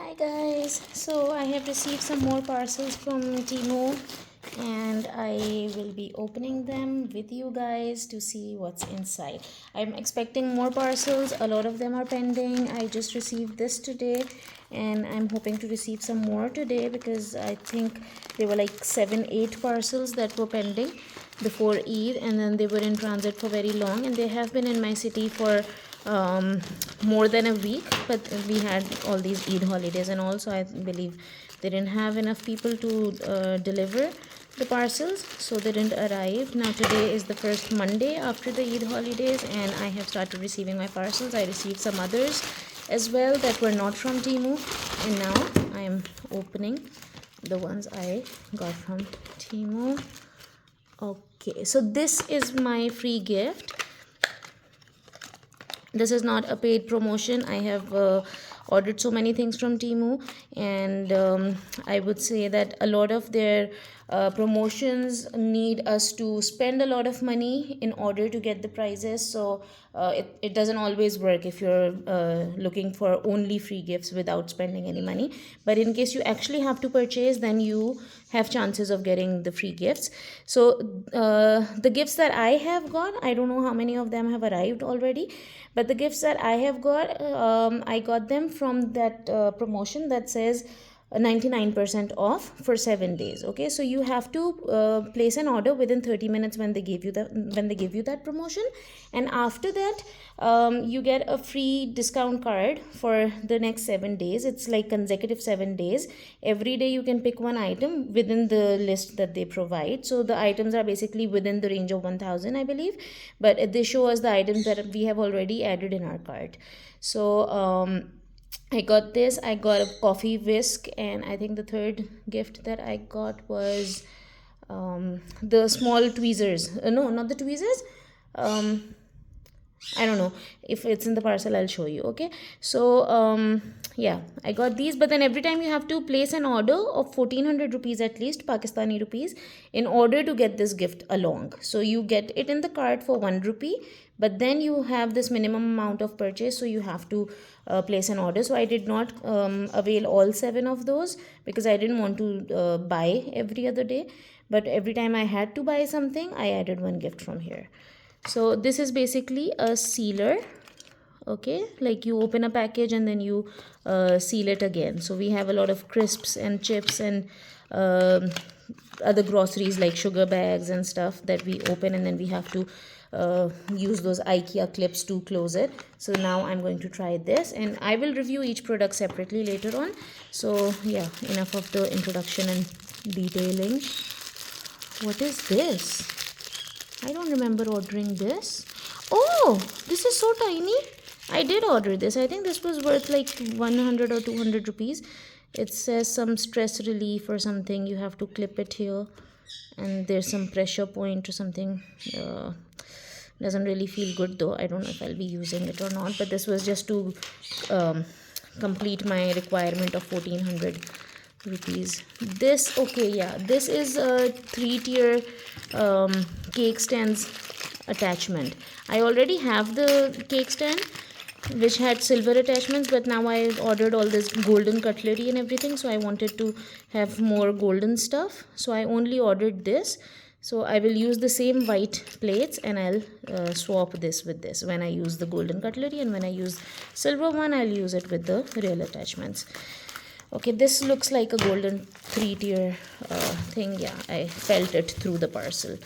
Hi guys, so I have received some more parcels from Temu and I will be opening them with you guys to see what's inside. I'm expecting more parcels, a lot of them are pending. I just received this today and I'm hoping to receive some more today because I think there were like 7-8 parcels that were pending before Eid, and then they were in transit for very long, and they have been in my city for more than a week, but we had all these Eid holidays, and also I believe they didn't have enough people to deliver the parcels, so they didn't arrive. Now today is the first Monday after the Eid holidays and I have started receiving my parcels. I received some others as well that were not from Temu, and now I am opening the ones I got from Temu. Okay, so this is my free gift. This is not a paid promotion. I have ordered so many things from Temu, and I would say that a lot of their promotions need us to spend a lot of money in order to get the prizes. So it doesn't always work if you're looking for only free gifts without spending any money. But in case you actually have to purchase, then you have chances of getting the free gifts. So the gifts that I have got, I don't know how many of them have arrived already, but the gifts that I have got, I got them from that promotion that says 99% off for 7 days. Okay, so you have to place an order within 30 minutes when they give you that promotion, and after that you get a free discount card for the next 7 days. It's like consecutive 7 days. Every day you can pick one item within the list that they provide. So the items are basically within the range of 1000, I believe, but they show us the items that we have already added in our cart. So I got this. I got a coffee whisk, and I think the third gift that I got was the small tweezers. No, not the tweezers. I don't know if it's in the parcel. I'll show you. Okay, so yeah, I got these, but then every time you have to place an order of 1400 rupees, at least Pakistani rupees, in order to get this gift along. So you get it in the cart for 1 rupee, but then you have this minimum amount of purchase, so you have to place an order. So I did not avail all 7 of those because I didn't want to buy every other day, but every time I had to buy something, I added one gift from here. So this is basically a sealer. Okay, like you open a package and then you seal it again. So we have a lot of crisps and chips and other groceries like sugar bags and stuff that we open, and then we have to use those IKEA clips to close it. So now I'm going to try this, and I will review each product separately later on. So yeah, enough of the introduction and detailing. What is this? I don't remember ordering this. Oh, this is so tiny. I did order this. I think this was worth like 100 or 200 rupees. It says some stress relief or something. You have to clip it here, and there's some pressure point or something. Doesn't really feel good though. I don't know if I'll be using it or not, but this was just to complete my requirement of 1400 rupees. This, okay, yeah, this is a 3-tier cake stands attachment. I already have the cake stand which had silver attachments, but now I ordered all this golden cutlery and everything, so I wanted to have more golden stuff, so I only ordered this. So I will use the same white plates, and I'll swap this with this when I use the golden cutlery, and when I use silver one, I'll use it with the real attachments. Okay, this looks like a golden 3-tier thing. Yeah, I felt it through the parcel.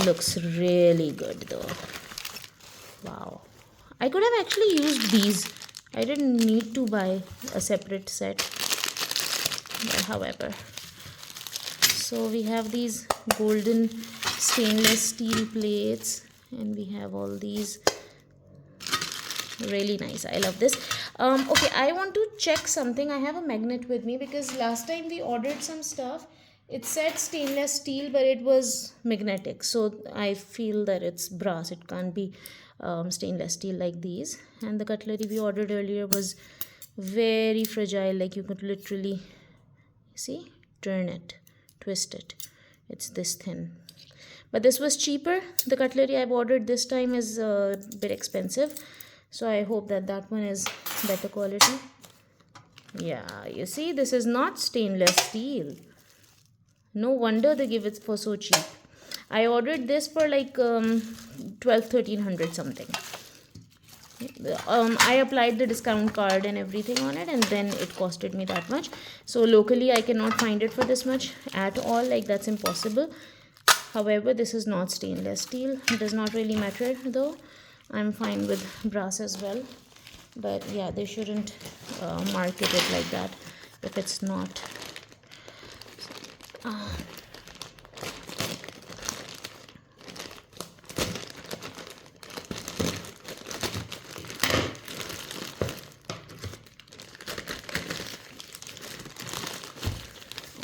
Looks really good though. Wow, I could have actually used these. I didn't need to buy a separate set, but however. So we have these golden stainless steel plates, and we have all these. Really nice. I love this. Okay, I want to check something. I have a magnet with me because last time we ordered some stuff, it said stainless steel, but it was magnetic, so I feel that it's brass. It can't be stainless steel like these. And the cutlery we ordered earlier was very fragile, like you could literally see, turn it, twist it. It's this thin, but this was cheaper. The cutlery I've ordered this time is a bit expensive, so I hope that that one is better quality. Yeah, you see, this is not stainless steel. No wonder they give it for so cheap. I ordered this for like 1300 something. I applied the discount card and everything on it, and then it costed me that much. So locally I cannot find it for this much at all, like that's impossible. However, this is not stainless steel. It does not really matter though. I'm fine with brass as well, but yeah, they shouldn't market it like that if it's not.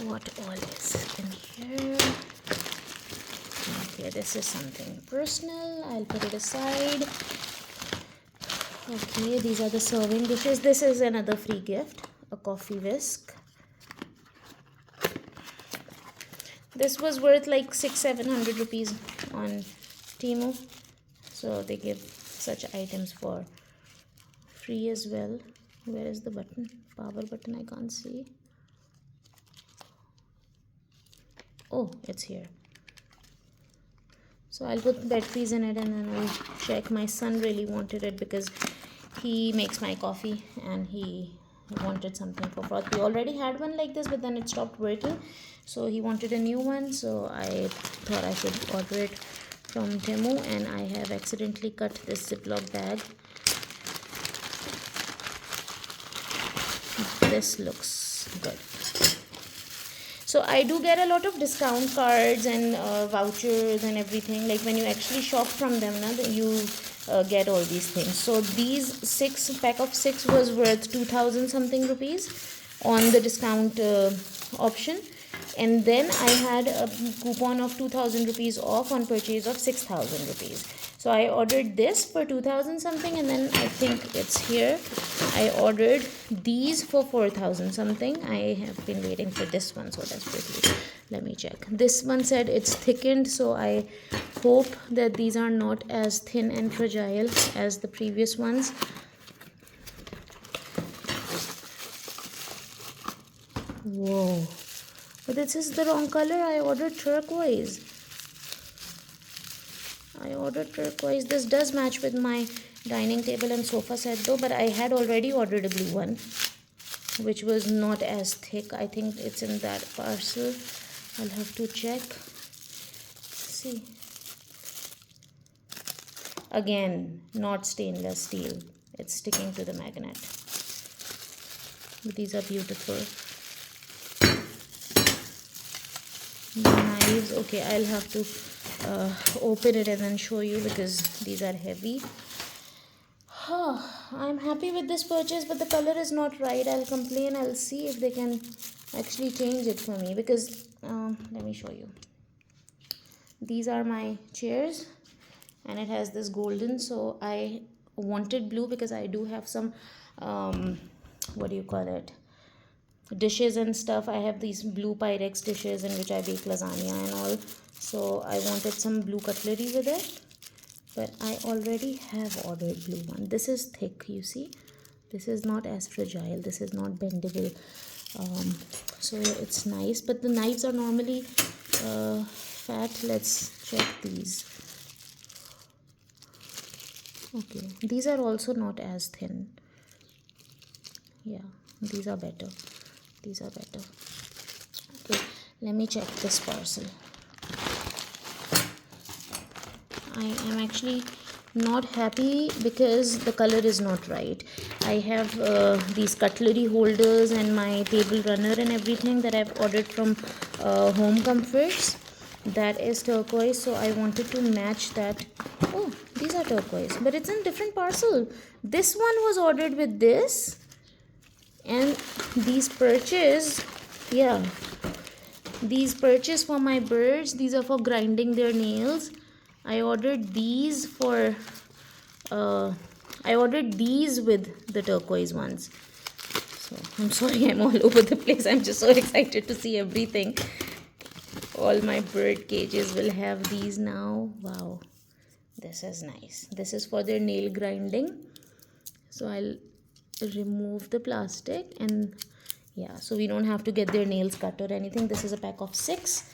What all is in here? Okay, this is something personal. I'll put it aside. Okay, these are the serving dishes. This is another free gift, a coffee whisk. This was worth like 600-700 rupees on Temu. So they give such items for free as well. Where is the button? Power button, I can't see. Oh, it's here. So I'll put batteries in it and then I'll check. My son really wanted it because he makes my coffee and he wanted something for froth. We already had one like this, but then it stopped working. So he wanted a new one. So I thought I should order it from Temu, and I have accidentally cut this Ziploc bag. This looks good. So I do get a lot of discount cards and vouchers and everything. Like when you actually shop from them, you get all these things. So these pack of 6 was worth 2000 something rupees on the discount option. And then I had a coupon of 2000 rupees off on purchase of 6000 rupees. So I ordered this for 2000 something, and then I think it's here. I ordered these for 4000 something. I have been waiting for this one so desperately. Let me check. This one said it's thickened, so I hope that these are not as thin and fragile as the previous ones. Whoa. But this is the wrong color. I ordered turquoise. This does match with my dining table and sofa set though, but I had already ordered a blue one, which was not as thick. I think it's in that parcel. I'll have to check. See. Again, not stainless steel. It's sticking to the magnet. These are beautiful. Knives. Okay, I'll have to open it and then show you because these are heavy. I'm happy with this purchase, but the color is not right. I'll complain. I'll see if they can actually change it for me, because let me show you. These are my chairs and it has this golden, so I wanted blue because I do have some what do you call it, dishes and stuff. I have these blue Pyrex dishes in which I bake lasagna and all, so I wanted some blue cutlery with it, but I already have ordered blue one. This is thick, you see. This is not as fragile. This is not bendable. So it's nice, but the knives are normally fat. Let's check these. Okay, these are also not as thin. Yeah, these are better. Okay, let me check this parcel. I am actually not happy because the color is not right. I have these cutlery holders and my table runner and everything that I've ordered from Home Comforts. That is turquoise, so I wanted to match that. Oh, these are turquoise, but it's in different parcel. This one was ordered with this, and these purchase, yeah, these purchase for my birds. These are for grinding their nails. I ordered these for I ordered these with the turquoise ones. So I'm sorry, I'm all over the place. I'm just so excited to see everything. All my bird cages will have these now. Wow, this is nice. This is for their nail grinding. So I'll remove the plastic, and yeah, so we don't have to get their nails cut or anything. This is a pack of 6.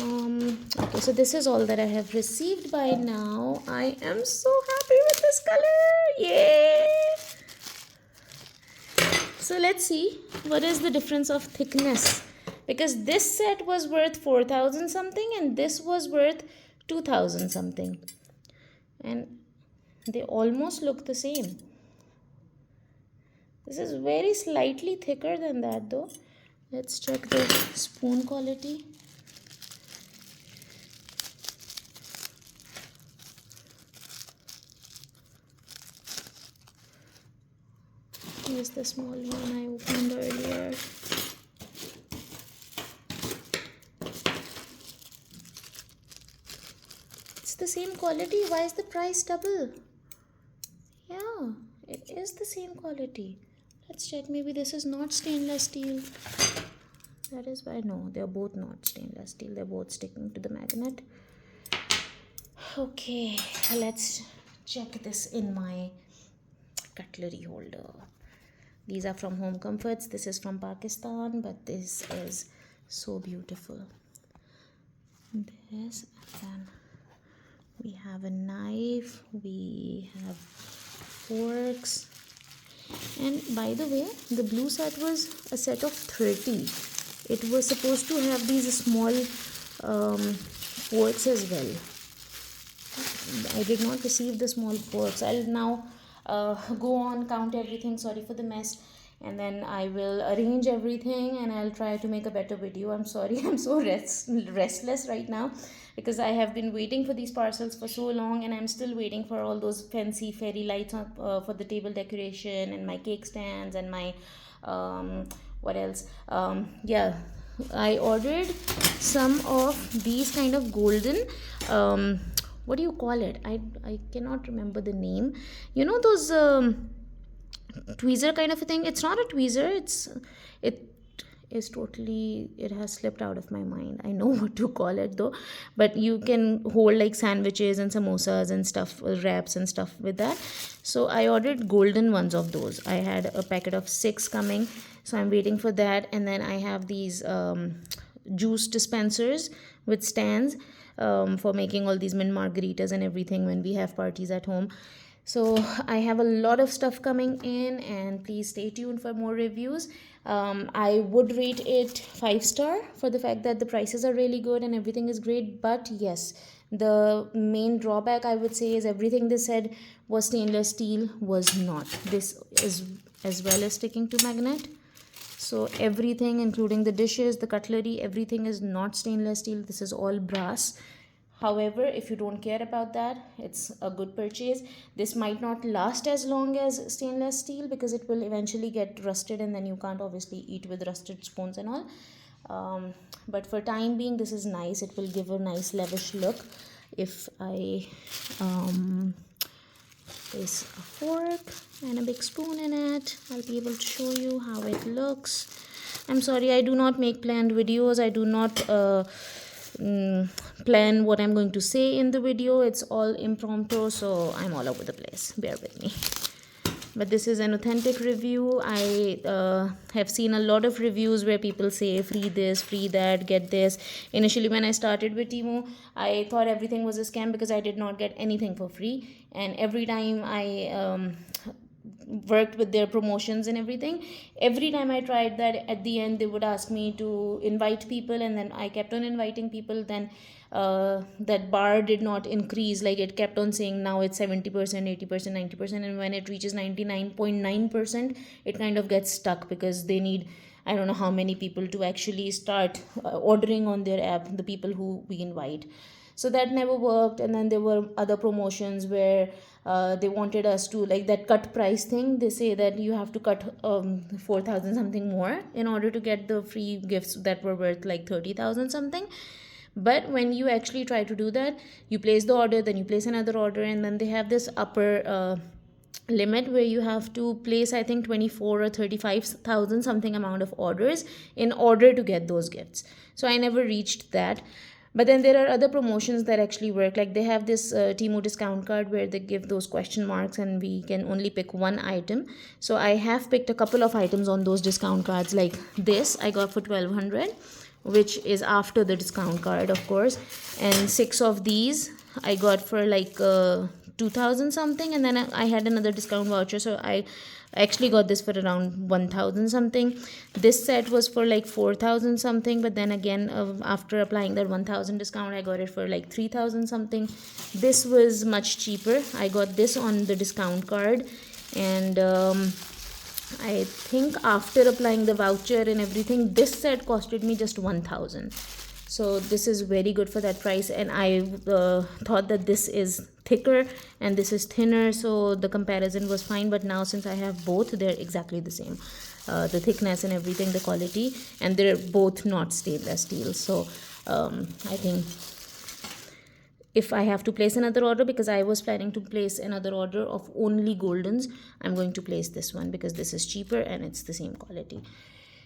Okay, so this is all that I have received by now. I am so happy with this color. Yay! So let's see what is the difference of thickness, because this set was worth 4,000 something and this was worth 2,000 something, and they almost look the same. This is very slightly thicker than that though. Let's check the spoon quality. Here's the small one I opened earlier. It's the same quality. Why is the price double? Yeah, it is the same quality. Let's check. Maybe this is not stainless steel. That is why. No, they're both not stainless steel. They're both sticking to the magnet. Okay, let's check this in my cutlery holder. These are from Home Comforts. This is from Pakistan, but this is so beautiful. This, and then we have a knife, we have forks, and by the way, the blue set was a set of 30. It was supposed to have these small forks as well. I did not receive the small forks. I'll now go on, count everything. Sorry for the mess, and then I will arrange everything and I'll try to make a better video. I'm sorry, I'm so restless right now because I have been waiting for these parcels for so long, and I'm still waiting for all those fancy fairy lights for the table decoration, and my cake stands, and my what else, yeah, I ordered some of these kind of golden what do you call it? I cannot remember the name. You know those tweezer kind of a thing. It's not a tweezer. It has slipped out of my mind. I know what to call it though, but you can hold like sandwiches and samosas and stuff, wraps and stuff with that. So I ordered golden ones of those. I had a packet of 6 coming, so I'm waiting for that. And then I have these juice dispensers with stands for making all these mint margaritas and everything when we have parties at home. So I have a lot of stuff coming in, and please stay tuned for more reviews. I would rate it 5-star for the fact that the prices are really good and everything is great. But yes, the main drawback I would say is everything they said was stainless steel was not. This is as well as sticking to magnet. So everything, including the dishes, the cutlery, everything is not stainless steel. This is all brass. However, if you don't care about that, it's a good purchase. This might not last as long as stainless steel because it will eventually get rusted, and then you can't obviously eat with rusted spoons and all. But for time being, this is nice. It will give a nice lavish look. If I place a fork and a big spoon in it, I'll be able to show you how it looks. I'm sorry, I do not make planned videos. I do not plan what I'm going to say in the video. It's all impromptu, so I'm all over the place. Bear with me. But this is an authentic review. I have seen a lot of reviews where people say free this, free that, get this. Initially when I started with Temu, I thought everything was a scam because I did not get anything for free. And every time I worked with their promotions and everything, every time I tried that, at the end they would ask me to invite people, and then I kept on inviting people. Then that bar did not increase. Like, it kept on saying now it's 70%, 80%, 90%, and when it reaches 99.9%, it kind of gets stuck because they need, I don't know how many people to actually start ordering on their app, the people who we invite. So that never worked. And then there were other promotions where they wanted us to, like that cut price thing, they say that you have to cut 4,000 something more in order to get the free gifts that were worth like 30,000 something. But when you actually try to do that, you place the order, then you place another order, and then they have this upper limit where you have to place, I think, 24 or 35,000 something amount of orders in order to get those gifts. So I never reached that. But then there are other promotions that actually work. Like they have this Temu discount card where they give those question marks and we can only pick one item. So I have picked a couple of items on those discount cards. Like this I got for 1200, which is after the discount card, of course. And 6 of these I got for like 2000 something, and then I had another discount voucher, so I actually got this for around 1000 something. This set was for like 4000 something, but then again after applying that 1000 discount I got it for like 3000 something. This was much cheaper. I got this on the discount card, and I think after applying the voucher and everything, this set costed me just 1000. So this is very good for that price. And I thought that this is thicker and this is thinner, so the comparison was fine. But now since I have both, they're exactly the same, the thickness and everything, the quality, and they're both not stainless steel. So I think if I have to place another order, because I was planning to place another order of only goldens, I'm going to place this one because this is cheaper and it's the same quality.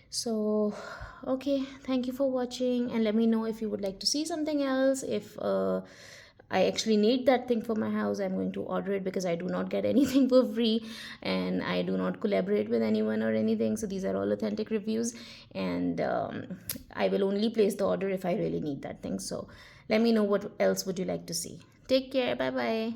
So okay, thank you for watching, and let me know if you would like to see something else. If I actually need that thing for my house, I'm going to order it, because I do not get anything for free and I do not collaborate with anyone or anything. So these are all authentic reviews, and I will only place the order if I really need that thing. So let me know what else would you like to see. Take care. Bye bye.